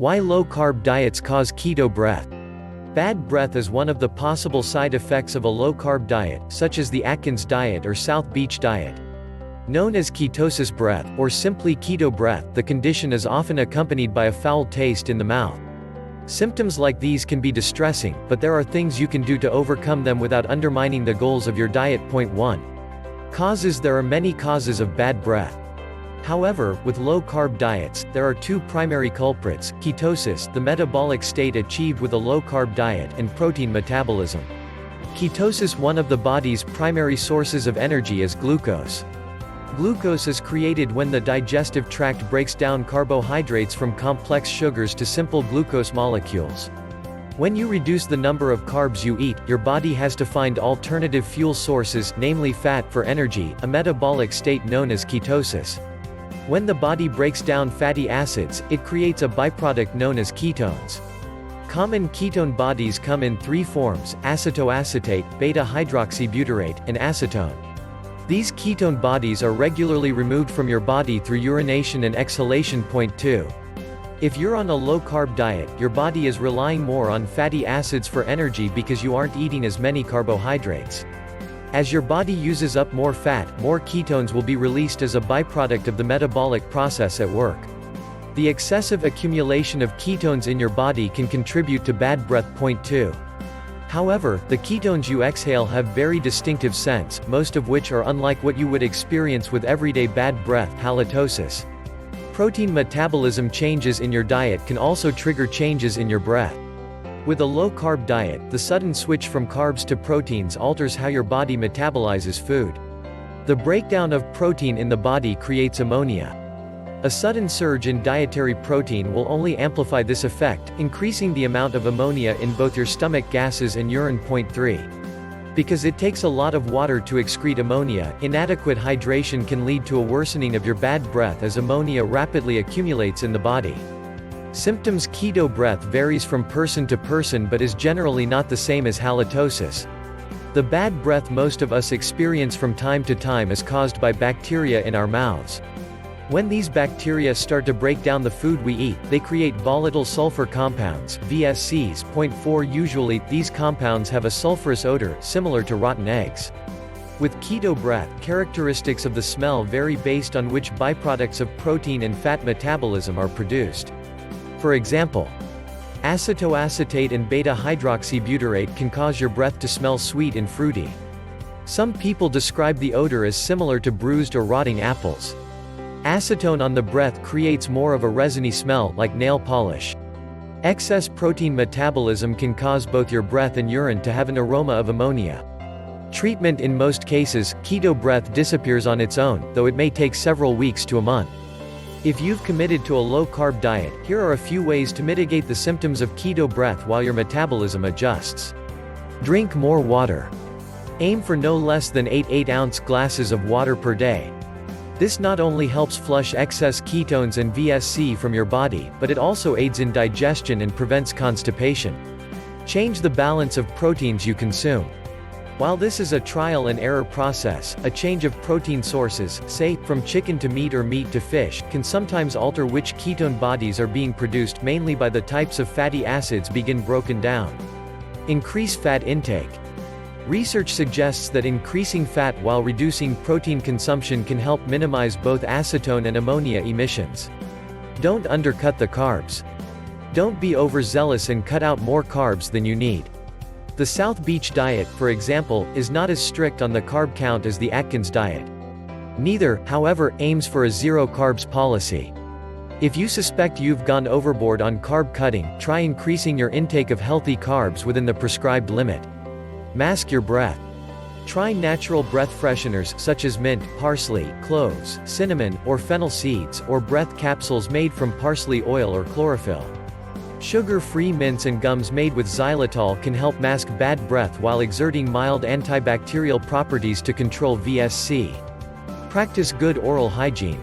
Why low-carb diets cause keto breath. Bad breath is one of the possible side effects of a low-carb diet, such as the Atkins Diet or South Beach Diet. Known as ketosis breath, or simply keto breath, the condition is often accompanied by a foul taste in the mouth. Symptoms like these can be distressing, but there are things you can do to overcome them without undermining the goals of your diet. Point 1. Causes. There are many causes of bad breath. However, with low-carb diets, there are two primary culprits: ketosis, the metabolic state achieved with a low-carb diet, and protein metabolism. Ketosis. One of the body's primary sources of energy is glucose. Glucose is created when the digestive tract breaks down carbohydrates from complex sugars to simple glucose molecules. When you reduce the number of carbs you eat, your body has to find alternative fuel sources, namely fat, for energy, a metabolic state known as ketosis. When the body breaks down fatty acids, it creates a byproduct known as ketones. Common ketone bodies come in three forms: acetoacetate, beta-hydroxybutyrate, and acetone. These ketone bodies are regularly removed from your body through urination and exhalation. Point 2. If you're on a low-carb diet, your body is relying more on fatty acids for energy because you aren't eating as many carbohydrates. As your body uses up more fat, more ketones will be released as a byproduct of the metabolic process at work. The excessive accumulation of ketones in your body can contribute to bad breath. Point 2. However, the ketones you exhale have very distinctive scents, most of which are unlike what you would experience with everyday bad breath. Halitosis. Protein metabolism changes in your diet can also trigger changes in your breath. With a low-carb diet, the sudden switch from carbs to proteins alters how your body metabolizes food. The breakdown of protein in the body creates ammonia. A sudden surge in dietary protein will only amplify this effect, increasing the amount of ammonia in both your stomach gases and urine. Point 3. Because it takes a lot of water to excrete ammonia, inadequate hydration can lead to a worsening of your bad breath as ammonia rapidly accumulates in the body. Symptoms. Keto breath varies from person to person but is generally not the same as halitosis. The bad breath most of us experience from time to time is caused by bacteria in our mouths. When these bacteria start to break down the food we eat, they create volatile sulfur compounds, VSCs. Point 4. Usually, these compounds have a sulfurous odor, similar to rotten eggs. With keto breath, characteristics of the smell vary based on which byproducts of protein and fat metabolism are produced. For example, acetoacetate and beta-hydroxybutyrate can cause your breath to smell sweet and fruity. Some people describe the odor as similar to bruised or rotting apples. Acetone on the breath creates more of a resiny smell, like nail polish. Excess protein metabolism can cause both your breath and urine to have an aroma of ammonia. Treatment. In most cases, keto breath disappears on its own, though it may take several weeks to a month. If you've committed to a low-carb diet, here are a few ways to mitigate the symptoms of keto breath while your metabolism adjusts. Drink more water. Aim for no less than 8 8-ounce glasses of water per day. This not only helps flush excess ketones and VSC from your body, but it also aids in digestion and prevents constipation. Change the balance of proteins you consume. While this is a trial and error process, a change of protein sources, say, from chicken to meat or meat to fish, can sometimes alter which ketone bodies are being produced, mainly by the types of fatty acids being broken down. Increase fat intake. Research suggests that increasing fat while reducing protein consumption can help minimize both acetone and ammonia emissions. Don't undercut the carbs. Don't be overzealous and cut out more carbs than you need. The South Beach Diet, for example, is not as strict on the carb count as the Atkins Diet. Neither, however, aims for a zero-carbs policy. If you suspect you've gone overboard on carb cutting, try increasing your intake of healthy carbs within the prescribed limit. Mask your breath. Try natural breath fresheners such as mint, parsley, cloves, cinnamon, or fennel seeds, or breath capsules made from parsley oil or chlorophyll. Sugar-free mints and gums made with xylitol can help mask bad breath while exerting mild antibacterial properties to control VSC. Practice good oral hygiene.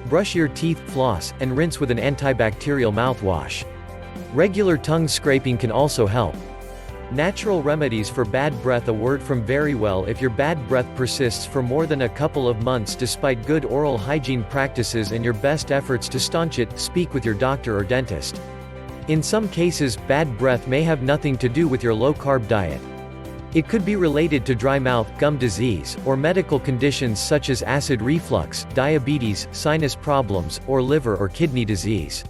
Brush your teeth, floss, and rinse with an antibacterial mouthwash. Regular tongue scraping can also help. Natural remedies for bad breath. A word from Verywell. If your bad breath persists for more than a couple of months despite good oral hygiene practices and your best efforts to staunch it, speak with your doctor or dentist. In some cases, bad breath may have nothing to do with your low-carb diet. It could be related to dry mouth, gum disease, or medical conditions such as acid reflux, diabetes, sinus problems, or liver or kidney disease.